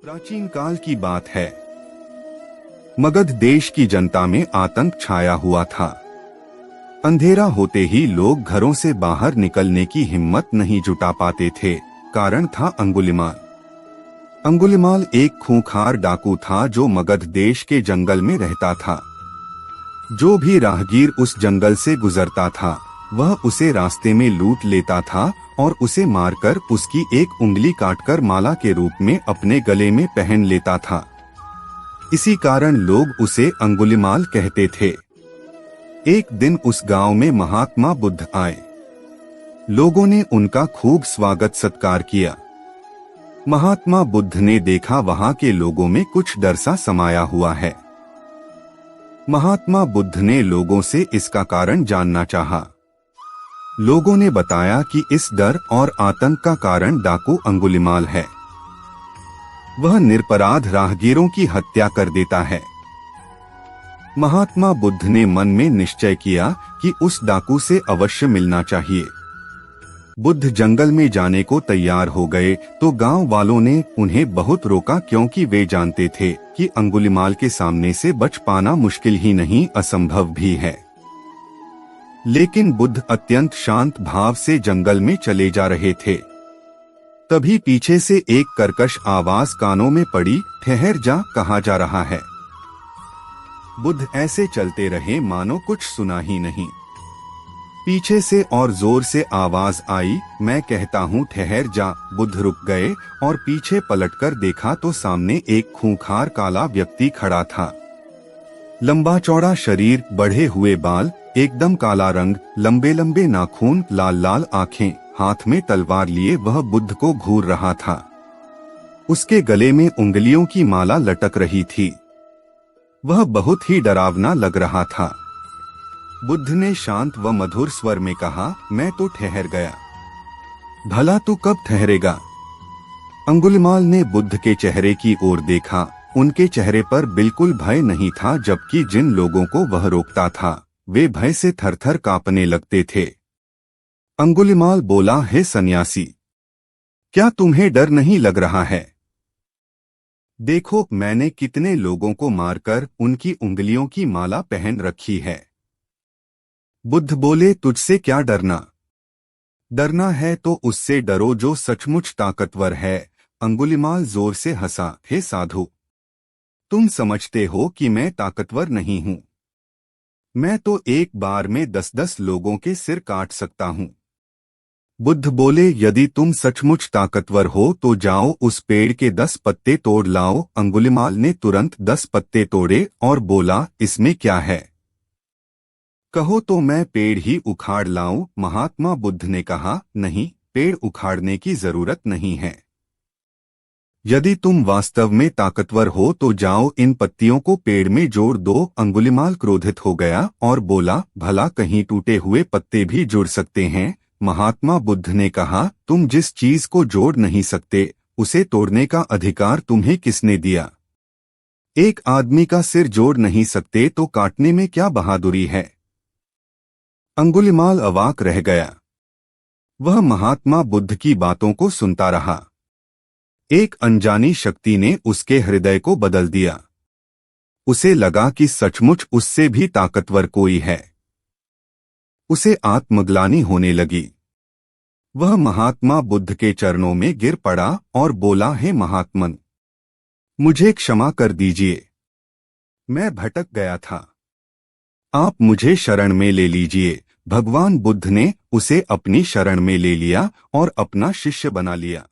प्राचीन काल की बात है। मगध देश की जनता में आतंक छाया हुआ था। अंधेरा होते ही लोग घरों से बाहर निकलने की हिम्मत नहीं जुटा पाते थे। कारण था अंगुलिमाल। अंगुलिमाल एक खूंखार डाकू था जो मगध देश के जंगल में रहता था। जो भी राहगीर उस जंगल से गुजरता था वह उसे रास्ते में लूट लेता था और उसे मारकर उसकी एक उंगली काटकर माला के रूप में अपने गले में पहन लेता था। इसी कारण लोग उसे अंगुलिमाल कहते थे। एक दिन उस गांव में महात्मा बुद्ध आए। लोगों ने उनका खूब स्वागत सत्कार किया। महात्मा बुद्ध ने देखा वहां के लोगों में कुछ डर सा समाया हुआ है। महात्मा बुद्ध ने लोगों से इसका कारण जानना चाहा। लोगों ने बताया कि इस डर और आतंक का कारण डाकू अंगुलिमाल है। वह निरपराध राहगीरों की हत्या कर देता है। महात्मा बुद्ध ने मन में निश्चय किया कि उस डाकू से अवश्य मिलना चाहिए। बुद्ध जंगल में जाने को तैयार हो गए तो गांव वालों ने उन्हें बहुत रोका, क्योंकि वे जानते थे कि अंगुलिमाल के सामने से बच पाना मुश्किल ही नहीं, असंभव भी है। लेकिन बुद्ध अत्यंत शांत भाव से जंगल में चले जा रहे थे। तभी पीछे से एक कर्कश आवाज कानों में पड़ी, ठहर जा, कहा जा रहा है। बुद्ध ऐसे चलते रहे मानो कुछ सुना ही नहीं। पीछे से और जोर से आवाज आई, मैं कहता हूँ ठहर जा। बुद्ध रुक गए और पीछे पलटकर देखा तो सामने एक खूंखार काला व्यक्ति खड़ा था। लंबा चौड़ा शरीर, बढ़े हुए बाल, एकदम काला रंग, लंबे लंबे नाखून, लाल लाल आंखें, हाथ में तलवार लिए वह बुद्ध को घूर रहा था। उसके गले में उंगलियों की माला लटक रही थी। वह बहुत ही डरावना लग रहा था। बुद्ध ने शांत व मधुर स्वर में कहा, मैं तो ठहर गया। भला तू कब ठहरेगा? अंगुलिमाल ने बुद्ध के चेहरे की ओर देखा। उनके चेहरे पर बिल्कुल भय नहीं था, जबकि जिन लोगों को वह रोकता था वे भय से थरथर कांपने लगते थे। अंगुलिमाल बोला, हे सन्यासी, क्या तुम्हें डर नहीं लग रहा है? देखो, मैंने कितने लोगों को मारकर उनकी उंगलियों की माला पहन रखी है। बुद्ध बोले, तुझसे क्या डरना? डरना है तो उससे डरो जो सचमुच ताकतवर है। अंगुलिमाल जोर से हंसा, हे साधु, तुम समझते हो कि मैं ताकतवर नहीं हूं। मैं तो एक बार में 10-10 लोगों के सिर काट सकता हूं। बुद्ध बोले, यदि तुम सचमुच ताकतवर हो तो जाओ उस पेड़ के 10 पत्ते तोड़ लाओ। अंगुलिमाल ने तुरंत 10 पत्ते तोड़े और बोला, इसमें क्या है? कहो तो मैं पेड़ ही उखाड़ लाऊं। महात्मा बुद्ध ने कहा, नहीं, पेड़ उखाड़ने की जरूरत नहीं है। यदि तुम वास्तव में ताकतवर हो तो जाओ इन पत्तियों को पेड़ में जोड़ दो। अंगुलिमाल क्रोधित हो गया और बोला, भला कहीं टूटे हुए पत्ते भी जुड़ सकते हैं? महात्मा बुद्ध ने कहा, तुम जिस चीज को जोड़ नहीं सकते उसे तोड़ने का अधिकार तुम्हें किसने दिया? एक आदमी का सिर जोड़ नहीं सकते तो काटने में क्या बहादुरी है? अंगुलिमाल अवाक रह गया। वह महात्मा बुद्ध की बातों को सुनता रहा। एक अनजानी शक्ति ने उसके हृदय को बदल दिया। उसे लगा कि सचमुच उससे भी ताकतवर कोई है। उसे आत्मग्लानि होने लगी। वह महात्मा बुद्ध के चरणों में गिर पड़ा और बोला, हे महात्मन, मुझे क्षमा कर दीजिए। मैं भटक गया था। आप मुझे शरण में ले लीजिए। भगवान बुद्ध ने उसे अपनी शरण में ले लिया और अपना शिष्य बना लिया।